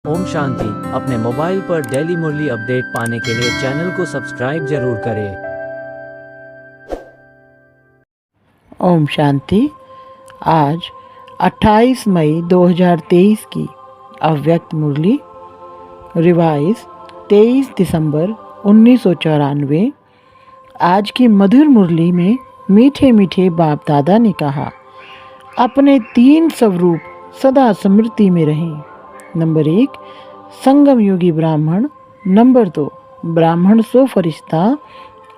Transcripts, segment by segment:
ओम शांति। अपने मोबाइल पर डेली मुरली अपडेट पाने के लिए चैनल को सब्सक्राइब जरूर करें। ओम शांति। आज 28 मई 2023 की अव्यक्त मुरली रिवाइज 23 दिसंबर 1994। आज की मधुर मुरली में मीठे मीठे बाप दादा ने कहा, अपने 3 स्वरूप सदा स्मृति में रहें। नंबर 1 संगम योगी ब्राह्मण, नंबर 2 ब्राह्मण सो फरिश्ता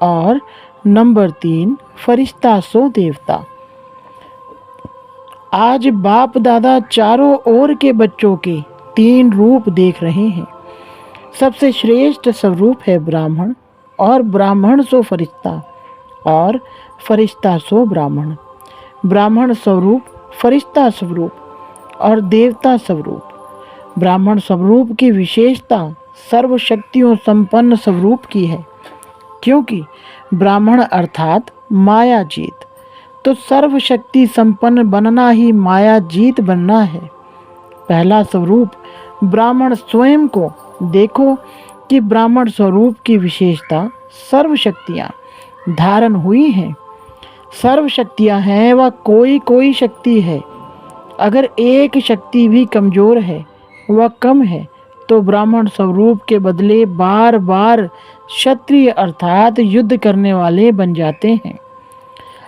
और नंबर 3 फरिश्ता सो देवता। आज बाप दादा चारों ओर के बच्चों के 3 रूप देख रहे हैं। सबसे श्रेष्ठ स्वरूप है ब्राह्मण, और ब्राह्मण सो फरिश्ता और फरिश्ता सो ब्राह्मण। ब्राह्मण स्वरूप, फरिश्ता स्वरूप और देवता स्वरूप। ब्राह्मण स्वरूप की विशेषता सर्व शक्तियों संपन्न स्वरूप की है, क्योंकि ब्राह्मण अर्थात माया जीत। तो सर्व शक्ति संपन्न बनना ही माया जीत बनना है। पहला स्वरूप ब्राह्मण स्वयं को देखो कि ब्राह्मण स्वरूप की विशेषता सर्व शक्तियाँ धारण हुई हैं। सर्व शक्तियाँ हैं, वह कोई कोई शक्ति है। अगर एक शक्ति भी कमजोर है, वह कम है, तो ब्राह्मण स्वरूप के बदले बार बार क्षत्रिय अर्थात युद्ध करने वाले बन जाते हैं।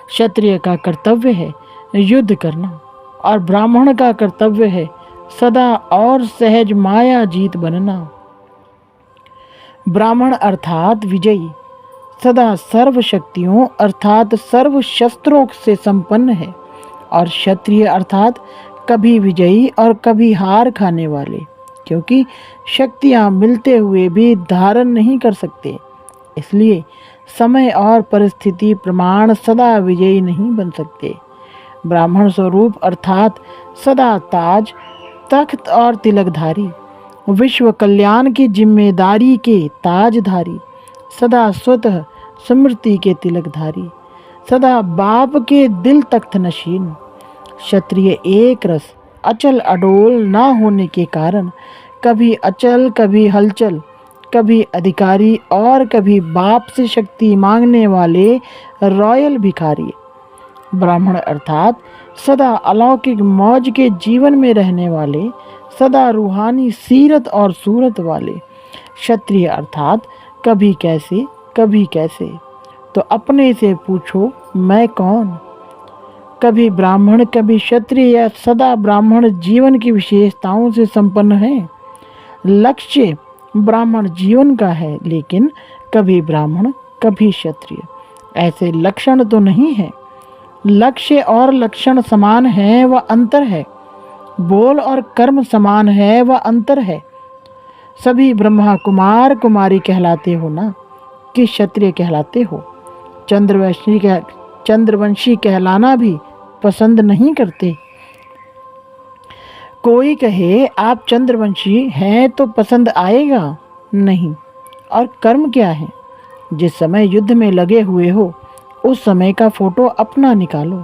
क्षत्रिय का कर्तव्य है युद्ध करना, और ब्राह्मण का कर्तव्य है सदा और सहज माया जीत बनना। ब्राह्मण अर्थात विजयी, सदा सर्व शक्तियों अर्थात सर्व शस्त्रों से संपन्न है, और क्षत्रिय अर्थात कभी विजयी और कभी हार खाने वाले, क्योंकि शक्तियाँ मिलते हुए भी धारण नहीं कर सकते। इसलिए समय और परिस्थिति प्रमाण सदा विजयी नहीं बन सकते। ब्राह्मण स्वरूप अर्थात सदा ताज, तख्त और तिलकधारी, विश्व कल्याण की जिम्मेदारी के ताजधारी, सदा स्वतः स्मृति के तिलकधारी, सदा बाप के दिल तख्त नशीन। क्षत्रिय एक रस अचल अडोल न होने के कारण कभी अचल, कभी हलचल, कभी अधिकारी और कभी बाप से शक्ति मांगने वाले रॉयल भिखारी। ब्राह्मण अर्थात सदा अलौकिक मौज के जीवन में रहने वाले, सदा रूहानी सीरत और सूरत वाले। क्षत्रिय अर्थात कभी कैसे कभी कैसे। तो अपने से पूछो, मैं कौन? कभी ब्राह्मण कभी क्षत्रिय या सदा ब्राह्मण जीवन की विशेषताओं से संपन्न है। लक्ष्य ब्राह्मण जीवन का है, लेकिन कभी ब्राह्मण कभी क्षत्रिय, ऐसे लक्षण तो नहीं है। लक्ष्य और लक्षण समान है, वह अंतर है। बोल और कर्म समान है, वह अंतर है। सभी ब्रह्मा कुमार कुमारी कहलाते हो ना, कि क्षत्रिय कहलाते हो? चंद्रवंशी कहलाना भी पसंद नहीं करते। कोई कहे आप चंद्रवंशी हैं तो पसंद आएगा नहीं। और कर्म क्या है? जिस समय युद्ध में लगे हुए हो, उस समय का फोटो अपना निकालो।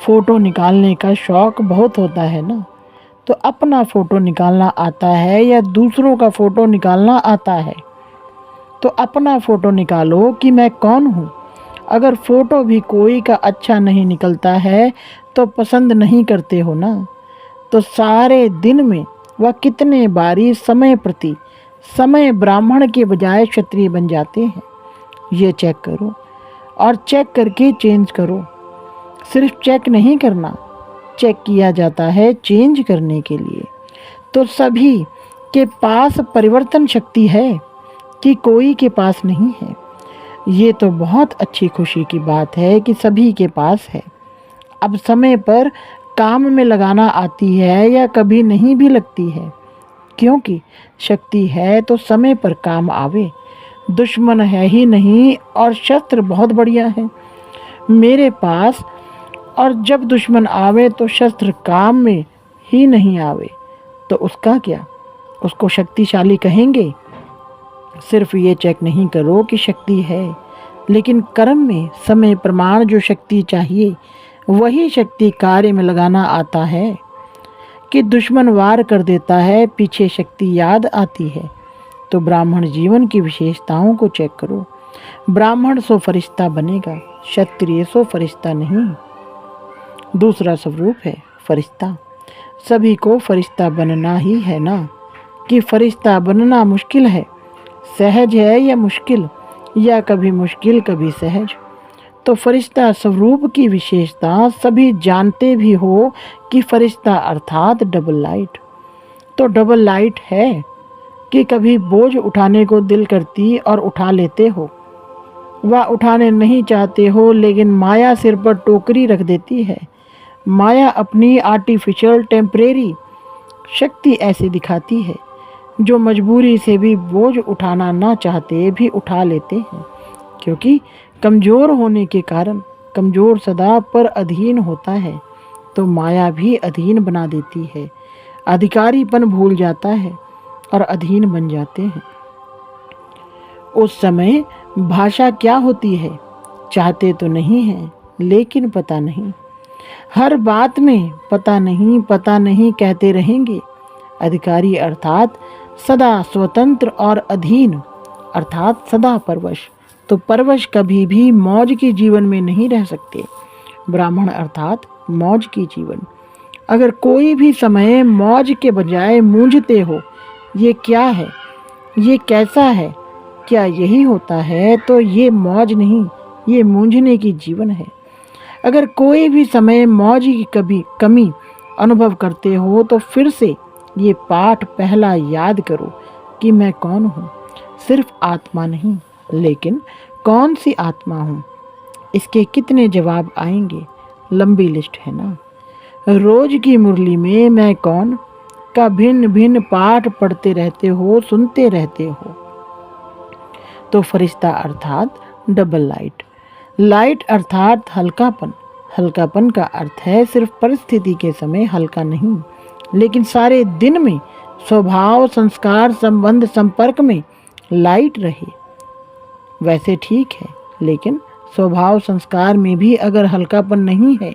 फोटो निकालने का शौक बहुत होता है ना, तो अपना फोटो निकालना आता है या दूसरों का फोटो निकालना आता है? तो अपना फोटो निकालो कि मैं कौन हूँ। अगर फोटो भी कोई का अच्छा नहीं निकलता है तो पसंद नहीं करते हो ना। तो सारे दिन में वह कितने बारी समय प्रति समय ब्राह्मण के बजाय क्षत्रिय बन जाते हैं, ये चेक करो। और चेक करके चेंज करो। सिर्फ चेक नहीं करना, चेक किया जाता है चेंज करने के लिए। तो सभी के पास परिवर्तन शक्ति है कि कोई के पास नहीं है? ये तो बहुत अच्छी खुशी की बात है कि सभी के पास है। अब समय पर काम में लगाना आती है या कभी नहीं भी लगती है, क्योंकि शक्ति है तो समय पर काम आवे। दुश्मन है ही नहीं और शस्त्र बहुत बढ़िया है मेरे पास, और जब दुश्मन आवे तो शस्त्र काम में ही नहीं आवे, तो उसका क्या? उसको शक्तिशाली कहेंगे? सिर्फ ये चेक नहीं करो कि शक्ति है, लेकिन कर्म में समय प्रमाण जो शक्ति चाहिए वही शक्ति कार्य में लगाना आता है। कि दुश्मन वार कर देता है, पीछे शक्ति याद आती है। तो ब्राह्मण जीवन की विशेषताओं को चेक करो। ब्राह्मण सो फरिश्ता बनेगा, क्षत्रिय सो फरिश्ता नहीं। दूसरा स्वरूप है फरिश्ता। सभी को फरिश्ता बनना ही है ना, कि फरिश्ता बनना मुश्किल है, सहज है या मुश्किल, या कभी मुश्किल कभी सहज। तो फरिश्ता स्वरूप की विशेषता सभी जानते भी हो कि फरिश्ता अर्थात डबल लाइट। तो डबल लाइट है कि कभी बोझ उठाने को दिल करती और उठा लेते हो, व उठाने नहीं चाहते हो लेकिन माया सिर पर टोकरी रख देती है। माया अपनी आर्टिफिशियल टेम्परेरी शक्ति ऐसे दिखाती है जो मजबूरी से भी बोझ उठाना ना चाहते भी उठा लेते हैं, क्योंकि कमज़ोर होने के कारण कमज़ोर सदा पर अधीन होता है, तो माया भी अधीन बना देती है। अधिकारीपन भूल जाता है और अधीन बन जाते हैं। उस समय भाषा क्या होती है, चाहते तो नहीं हैं लेकिन पता नहीं। हर बात में पता नहीं कहते रहेंगे। अधिकारी अर्थात सदा स्वतंत्र और अधीन, अर्थात सदा परवश। तो परवश कभी भी मौज के जीवन में नहीं रह सकते। ब्राह्मण अर्थात मौज की जीवन। अगर कोई भी समय मौज के बजाय मूंझते हो, ये क्या है, ये कैसा है, क्या यही होता है, तो ये मौज नहीं, ये मूंझने की जीवन है। अगर कोई भी समय मौज की कमी अनुभव करते हो तो फिर से ये पाठ पहला याद करो कि मैं कौन हूँ। सिर्फ आत्मा नहीं, लेकिन कौन सी आत्मा हूँ, इसके कितने जवाब आएंगे, लंबी लिस्ट है ना। रोज की मुरली में मैं कौन का भिन्न भिन्न पाठ पढ़ते रहते हो, सुनते रहते हो। तो फरिश्ता अर्थात डबल लाइट। लाइट अर्थात हल्कापन। हल्कापन का अर्थ है सिर्फ परिस्थिति के समय हल्का नहीं, लेकिन सारे दिन में स्वभाव संस्कार संबंध संपर्क में लाइट रहे। वैसे ठीक है, लेकिन स्वभाव संस्कार में भी अगर हल्कापन नहीं है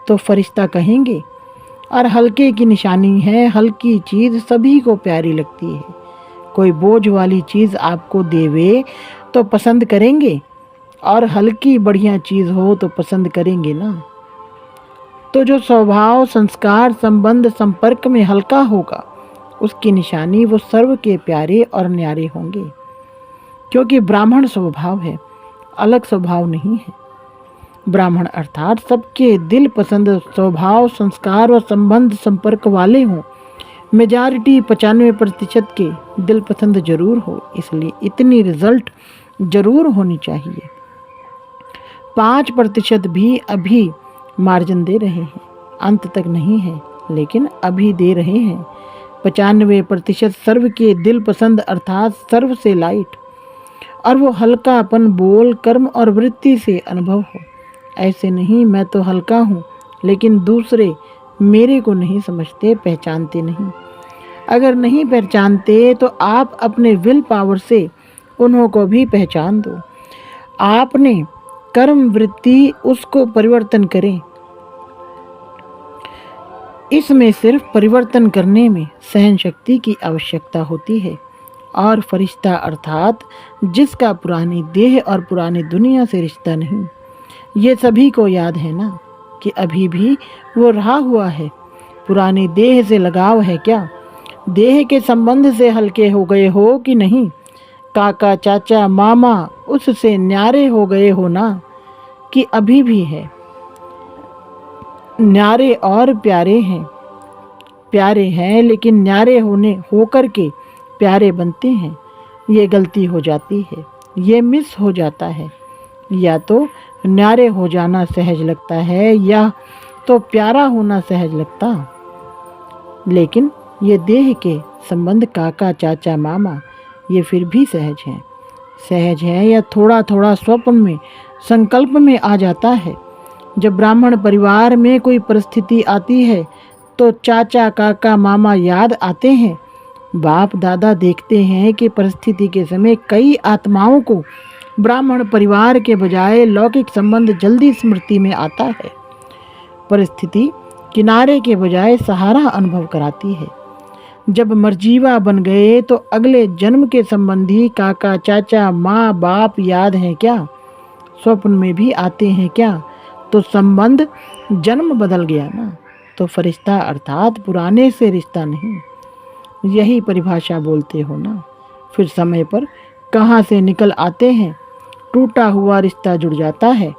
तो फरिश्ता कहेंगे। और हल्के की निशानी है, हल्की चीज़ सभी को प्यारी लगती है। कोई बोझ वाली चीज़ आपको देवे तो पसंद करेंगे, और हल्की बढ़िया चीज़ हो तो पसंद करेंगे ना। तो जो स्वभाव संस्कार संबंध संपर्क में हल्का होगा, उसकी निशानी वो सर्व के प्यारे और न्यारे होंगे, क्योंकि ब्राह्मण स्वभाव है, अलग स्वभाव नहीं है। ब्राह्मण अर्थात सबके दिल पसंद स्वभाव संस्कार और संबंध संपर्क वाले हों। मेजॉरिटी 95% के दिल पसंद जरूर हो, इसलिए इतनी रिजल्ट जरूर होनी चाहिए। 5% भी अभी मार्जिन दे रहे हैं, अंत तक नहीं है लेकिन अभी दे रहे हैं। 95% सर्व के दिल पसंद अर्थात सर्व से लाइट, और वो हल्कापन बोल कर्म और वृत्ति से अनुभव हो। ऐसे नहीं मैं तो हल्का हूँ लेकिन दूसरे मेरे को नहीं समझते, पहचानते नहीं। अगर नहीं पहचानते तो आप अपने विल पावर से उन्हों को भी पहचान दो। आपने कर्म वृत्ति उसको परिवर्तन करें। इसमें सिर्फ परिवर्तन करने में सहन शक्ति की आवश्यकता होती है। और फरिश्ता अर्थात जिसका पुरानी देह और पुरानी दुनिया से रिश्ता नहीं। ये सभी को याद है ना कि अभी भी वो रहा हुआ है। पुरानी देह से लगाव है क्या? देह के संबंध से हल्के हो गए हो कि नहीं? काका चाचा मामा उससे न्यारे हो गए हो ना, कि अभी भी है? न्यारे और प्यारे हैं, प्यारे हैं लेकिन न्यारे होकर के प्यारे बनते हैं। ये गलती हो जाती है, ये मिस हो जाता है। या तो न्यारे हो जाना सहज लगता है या तो प्यारा होना सहज लगता। लेकिन ये देह के संबंध काका चाचा मामा ये फिर भी सहज है या थोड़ा थोड़ा स्वप्न में संकल्प में आ जाता है। जब ब्राह्मण परिवार में कोई परिस्थिति आती है तो चाचा काका मामा याद आते हैं। बाप दादा देखते हैं कि परिस्थिति के समय कई आत्माओं को ब्राह्मण परिवार के बजाय लौकिक संबंध जल्दी स्मृति में आता है। परिस्थिति किनारे के बजाय सहारा अनुभव कराती है। जब मर्जीवा बन गए तो अगले जन्म के संबंधी काका चाचा माँ बाप याद हैं क्या? स्वप्न में भी आते हैं क्या? तो संबंध जन्म बदल गया ना। तो फरिश्ता अर्थात पुराने से रिश्ता नहीं, यही परिभाषा बोलते हो ना। फिर समय पर कहाँ से निकल आते हैं, टूटा हुआ रिश्ता जुड़ जाता है,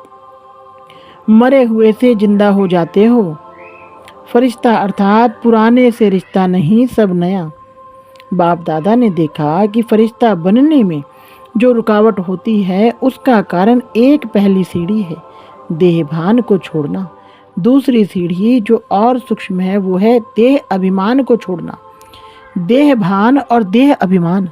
मरे हुए से जिंदा हो जाते हो। फरिश्ता अर्थात पुराने से रिश्ता नहीं, सब नया। बाप दादा ने देखा कि फरिश्ता बनने में जो रुकावट होती है उसका कारण एक पहली सीढ़ी है, देहभान को छोड़ना। दूसरी सीढ़ी जो और सूक्ष्म है वो है देह अभिमान को छोड़ना। देहभान और देह अभिमान,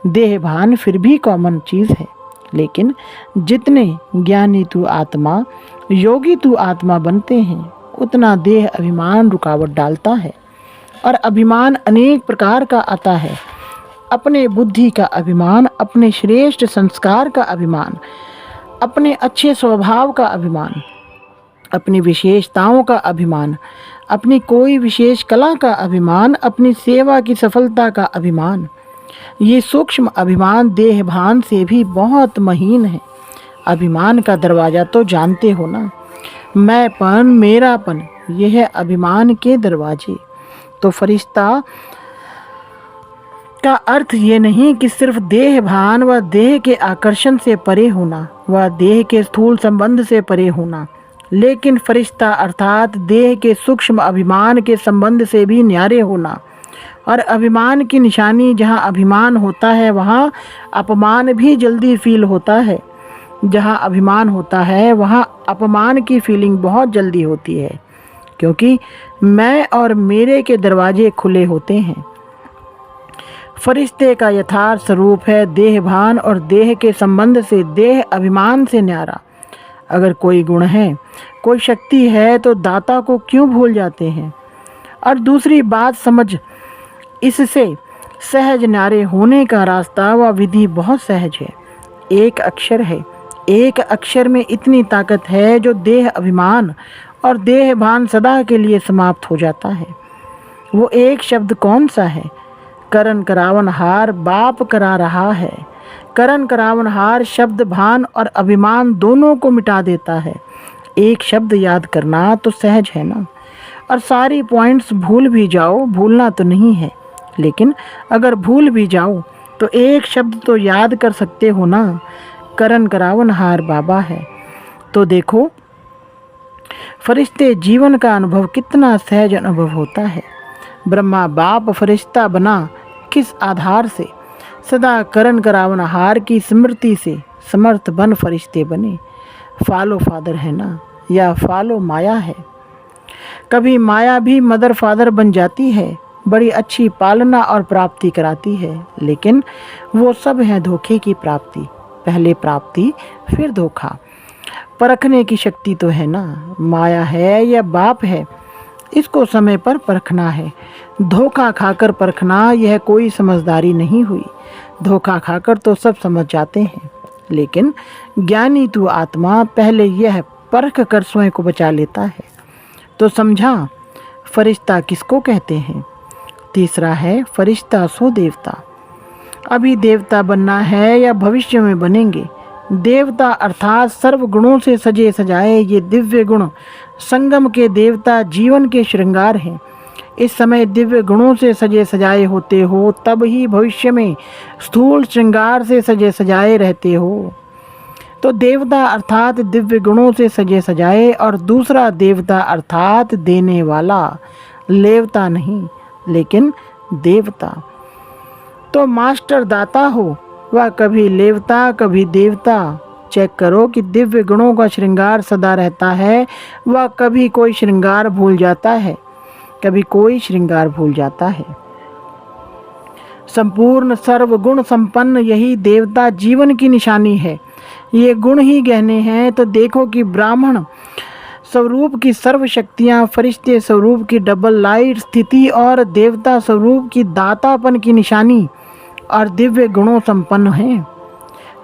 देहभान फिर भी कॉमन चीज़ है, लेकिन जितने ज्ञानी तू आत्मा, योगी तू आत्मा बनते हैं उतना देह अभिमान रुकावट डालता है। और अभिमान अनेक प्रकार का आता है। अपने बुद्धि का अभिमान, अपने श्रेष्ठ संस्कार का अभिमान, अपने अच्छे स्वभाव का अभिमान, अपनी विशेषताओं का अभिमान, अपनी कोई विशेष कला का अभिमान, अपनी सेवा की सफलता का अभिमान। ये सूक्ष्म अभिमान देहभान से भी बहुत महीन है। अभिमान का दरवाज़ा तो जानते हो ना, मैंपन, मेरापन, यह है अभिमान के दरवाजे। तो फरिश्ता का अर्थ ये नहीं कि सिर्फ देह भान व देह के आकर्षण से परे होना व देह के स्थूल संबंध से परे होना, लेकिन फरिश्ता अर्थात देह के सूक्ष्म अभिमान के संबंध से भी न्यारे होना। और अभिमान की निशानी, जहाँ अभिमान होता है वहाँ अपमान भी जल्दी फील होता है। जहाँ अभिमान होता है वहाँ अपमान की फीलिंग बहुत जल्दी होती है, क्योंकि मैं और मेरे के दरवाजे खुले होते हैं। फरिश्ते का यथार्थ स्वरूप है देह भान और देह के संबंध से, देह अभिमान से न्यारा। अगर कोई गुण है, कोई शक्ति है तो दाता को क्यों भूल जाते हैं? और दूसरी बात समझ, इससे सहज न्यारे होने का रास्ता व विधि बहुत सहज है। एक अक्षर है, एक अक्षर में इतनी ताकत है जो देह अभिमान और देह भान सदा के लिए समाप्त हो जाता है। वो एक शब्द कौन सा है? करण करावनहार बाप करा रहा है। करण करावनहार शब्द भान और अभिमान दोनों को मिटा देता है। एक शब्द याद करना तो सहज है ना। और सारी पॉइंट्स भूल भी जाओ, भूलना तो नहीं है, लेकिन अगर भूल भी जाओ तो एक शब्द तो याद कर सकते हो ना, करण करावनहार बाबा है। तो देखो फरिश्ते जीवन का अनुभव कितना सहज अनुभव होता है। ब्रह्मा बाप फरिश्ता बना किस आधार से? सदा करण करावनहार की स्मृति से समर्थ बन फरिश्ते बने। फॉलो फादर है ना, या फॉलो माया है। कभी माया भी मदर फादर बन जाती है, बड़ी अच्छी पालना और प्राप्ति कराती है, लेकिन वो सब है धोखे की प्राप्ति। पहले प्राप्ति फिर धोखा। परखने की शक्ति तो है ना, माया है या बाप है, इसको समय पर परखना है। धोखा खाकर परखना यह कोई समझदारी नहीं हुई। धोखा खाकर तो सब समझ जाते हैं, लेकिन ज्ञानी तू आत्मा पहले यह परख कर स्वयं को बचा लेता है। तो समझा फरिश्ता किसको कहते हैं? तीसरा है फरिश्ता सो देवता। अभी देवता बनना है या भविष्य में बनेंगे? देवता अर्थात सर्व गुणों से सजे सजाए ये दिव्य गुण संगम के देवता जीवन के श्रृंगार हैं। इस समय दिव्य गुणों से सजे सजाए होते हो, तब ही भविष्य में स्थूल श्रृंगार से सजे सजाए रहते हो। तो देवता अर्थात दिव्य गुणों से सजे सजाए, और दूसरा देवता अर्थात देने वाला, लेवता नहीं लेकिन देवता। तो मास्टर दाता हो, वह कभी लेवता कभी देवता। चेक करो कि दिव्य गुणों का श्रृंगार सदा रहता है, वह कभी कोई श्रृंगार भूल जाता है, कभी कोई श्रृंगार भूल जाता है। संपूर्ण सर्वगुण संपन्न यही देवता जीवन की निशानी है। ये गुण ही गहने हैं। तो देखो कि ब्राह्मण स्वरूप की सर्व शक्तियाँ, फरिश्ते स्वरूप की डबल लाइट स्थिति और देवता स्वरूप की दातापन की निशानी और दिव्य गुणों संपन्न हैं।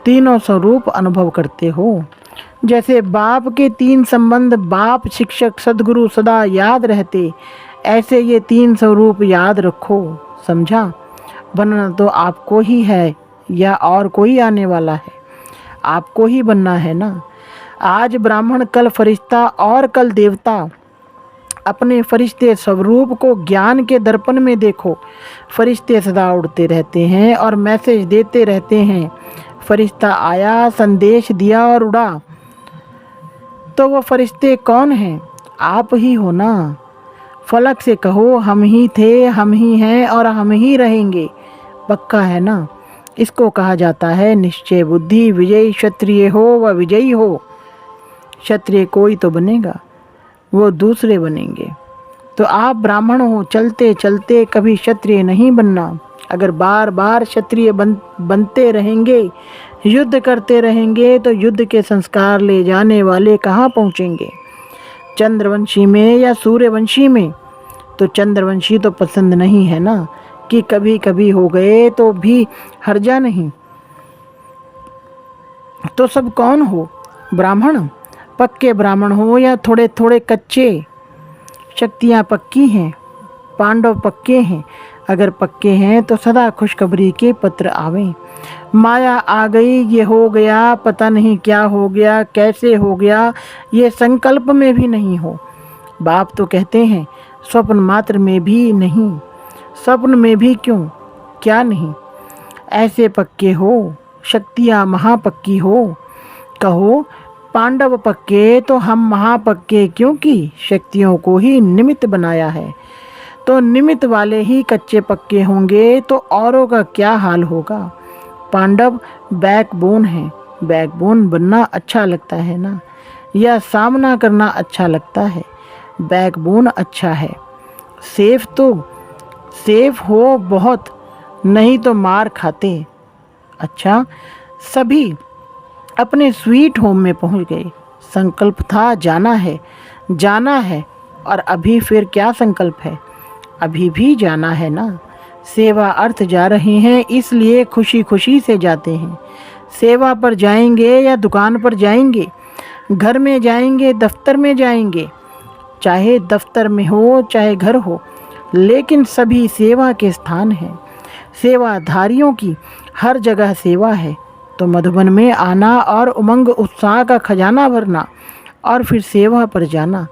तीनों स्वरूप अनुभव करते हो। जैसे बाप के 3 संबंध बाप, शिक्षक, सदगुरु सदा याद रहते, ऐसे ये 3 स्वरूप याद रखो। समझा? बनना तो आपको ही है या और कोई आने वाला है? आपको ही बनना है ना। आज ब्राह्मण, कल फरिश्ता और कल देवता। अपने फरिश्ते स्वरूप को ज्ञान के दर्पण में देखो। फरिश्ते सदा उड़ते रहते हैं और मैसेज देते रहते हैं। फरिश्ता आया, संदेश दिया और उड़ा, तो वो फरिश्ते कौन हैं? आप ही हो ना। फलक से कहो हम ही थे, हम ही हैं और हम ही रहेंगे। पक्का है ना। इसको कहा जाता है निश्चय बुद्धि। विजयी क्षत्रिय हो व विजयी हो। क्षत्रिय कोई तो बनेगा, वो दूसरे बनेंगे। तो आप ब्राह्मण हो, चलते चलते कभी क्षत्रिय नहीं बनना। अगर बार बार क्षत्रिय बनते रहेंगे, युद्ध करते रहेंगे, तो युद्ध के संस्कार ले जाने वाले कहाँ पहुँचेंगे? चंद्रवंशी में या सूर्यवंशी में? तो चंद्रवंशी तो पसंद नहीं है ना, कि कभी कभी हो गए तो भी हर्जा नहीं। तो सब कौन हो? ब्राह्मण। पक्के ब्राह्मण हो या थोड़े थोड़े कच्चे? शक्तियाँ पक्की हैं, पांडव पक्के हैं। अगर पक्के हैं तो सदा खुशखबरी के पत्र आवें। माया आ गई, ये हो गया, पता नहीं क्या हो गया, कैसे हो गया, ये संकल्प में भी नहीं हो। बाप तो कहते हैं स्वप्न मात्र में भी नहीं। स्वप्न में भी क्यों, क्या नहीं? ऐसे पक्के हो, शक्तियाँ महापक्की हो। कहो पांडव पक्के तो हम महापक्के, क्योंकि शक्तियों को ही निमित्त बनाया है। तो निमित्त वाले ही कच्चे पक्के होंगे तो औरों का क्या हाल होगा? पांडव बैकबोन है। बैकबोन बनना अच्छा लगता है ना, या सामना करना अच्छा लगता है? बैकबोन अच्छा है। सेफ तो सेफ हो बहुत, नहीं तो मार खाते। अच्छा, सभी अपने स्वीट होम में पहुंच गए। संकल्प था जाना है, जाना है। और अभी फिर क्या संकल्प है? अभी भी जाना है ना। सेवा अर्थ जा रहे हैं, इसलिए खुशी खुशी से जाते हैं। सेवा पर जाएंगे या दुकान पर जाएंगे, घर में जाएंगे, दफ्तर में जाएंगे, चाहे दफ्तर में हो चाहे घर हो, लेकिन सभी सेवा के स्थान हैं। सेवाधारियों की हर जगह सेवा है। तो मधुबन में आना और उमंग उत्साह का खजाना भरना और फिर सेवा पर जाना।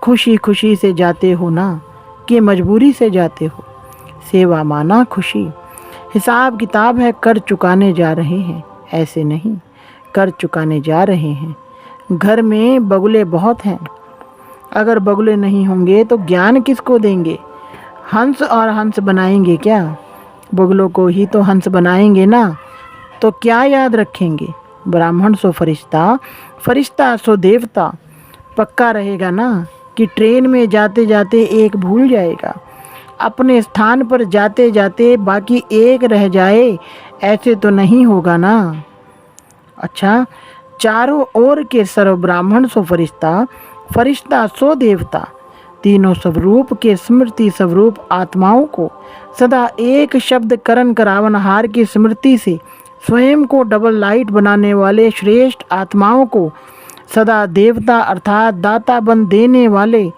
खुशी खुशी से जाते हो ना, कि मजबूरी से जाते हो? सेवा माना खुशी। हिसाब किताब है, कर चुकाने जा रहे हैं, ऐसे नहीं, कर चुकाने जा रहे हैं। घर में बगुले बहुत हैं। अगर बगुले नहीं होंगे तो ज्ञान किसको देंगे? हंस और हंस बनाएंगे क्या? बगुलों को ही तो हंस बनाएंगे ना। तो क्या याद रखेंगे? ब्राह्मण सो फरिश्ता, फरिश्ता सो देवता। पक्का रहेगा ना कि ट्रेन में जाते जाते एक भूल जाएगा, अपने स्थान पर जाते जाते बाकी एक रह जाए, ऐसे तो नहीं होगा ना। अच्छा, चारों ओर के सर्व ब्राह्मण सो फरिश्ता, फरिश्ता सो देवता। तीनों स्वरूप के स्मृति स्वरूप आत्माओं को सदा एक शब्द करण करावनहार की स्मृति से स्वयं को डबल लाइट बनाने वाले श्रेष्ठ आत्माओं को सदा देवता अर्थात दाता बन देने वाले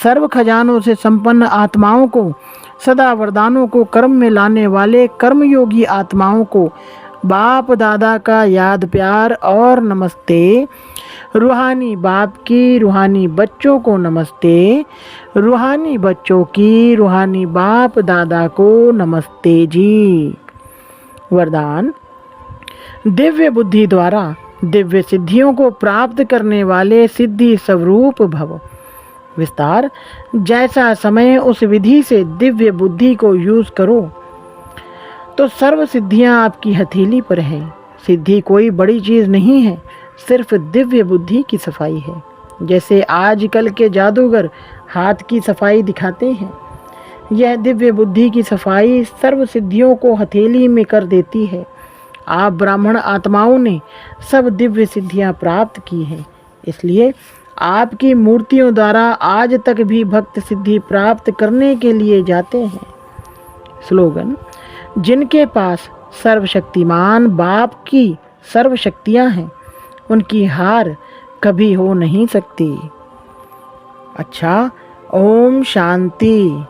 सर्व खजानों से संपन्न आत्माओं को सदा वरदानों को कर्म में लाने वाले कर्मयोगी आत्माओं को बाप दादा का याद प्यार और नमस्ते। रूहानी बाप की रूहानी बच्चों को नमस्ते। रूहानी बच्चों की रूहानी बाप दादा को नमस्ते जी। वरदान। दिव्य बुद्धि द्वारा दिव्य सिद्धियों को प्राप्त करने वाले सिद्धि स्वरूप भव। विस्तार। जैसा समय उस विधि से दिव्य बुद्धि को यूज करो तो सर्व सिद्धियां आपकी हथेली पर हैं। सिद्धि कोई बड़ी चीज़ नहीं है, सिर्फ दिव्य बुद्धि की सफाई है। जैसे आजकल के जादूगर हाथ की सफाई दिखाते हैं, यह दिव्य बुद्धि की सफाई सर्व सिद्धियों को हथेली में कर देती है। आप ब्राह्मण आत्माओं ने सब दिव्य सिद्धियां प्राप्त की हैं, इसलिए आपकी मूर्तियों द्वारा आज तक भी भक्त सिद्धि प्राप्त करने के लिए जाते हैं। स्लोगन। जिनके पास सर्वशक्तिमान बाप की सर्व शक्तियाँ हैं, उनकी हार कभी हो नहीं सकती। अच्छा, ओम शांति।